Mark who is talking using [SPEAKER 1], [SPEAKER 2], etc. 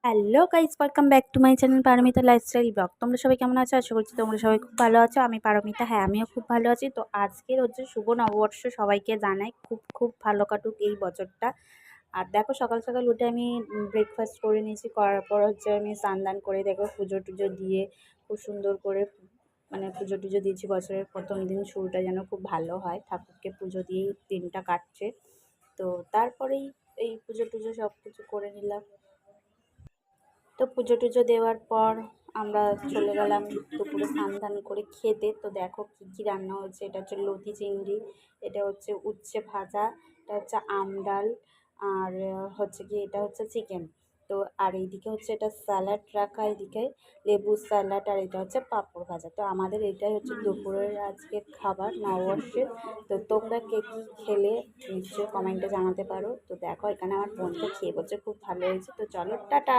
[SPEAKER 1] Hello guys, welcome back to my channel Paromita lifestyle blog. তোমরা সবাই কেমন আছো? আশা করছি তোমরা সবাই খুব ভালো আছো। আমি পারমিতা, হ্যাঁ আমিও খুব ভালো আছি। তো আজকের হচ্ছে শুভ নববর্ষ, সবাইকে জানাই খুব খুব ভালো কাটুক এই বছরটা। আর দেখো সকাল সকাল উঠে আমি ব্রেকফাস্ট করে নিয়েছি, করার পর হচ্ছে আমি স্নান দান করে দেখো পুজো টুজো দিয়ে খুব সুন্দর করে পুজো টুজো দিয়েছি। বছরের প্রথম দিন শুরুটা যেন খুব ভালো হয়, ঠাকুরকে পুজো দিয়েই দিনটা কাটছে। তো তারপরেই এই পুজো টুজো সব কিছু করে নিলাম। তো পুজো টুজো দেওয়ার পর আমরা চলে গেলাম দুপুরে স্নান ধান করে খেতে। তো দেখো কী কী রান্না হচ্ছে। এটা হচ্ছে লতি চিংড়ি, এটা হচ্ছে উচ্ছে ভাজা, এটা হচ্ছে আম ডাল, আর হচ্ছে কি এটা হচ্ছে চিকেন। তো আর এইদিকে হচ্ছে এটা স্যালাড রাখা, এদিকে লেবু স্যালাড, আর এটা হচ্ছে পাঁপড় ভাজা। তো আমাদের এটাই হচ্ছে দুপুরের আজকের খাবার নববর্ষের। তো তোমরা কে কী খেলে নিশ্চয়ই কমেন্টে জানাতে পারো। তো দেখো এখানে আমার বোন তো খেয়ে বলছে খুব ভালো হয়েছে। তো চলো টাটা।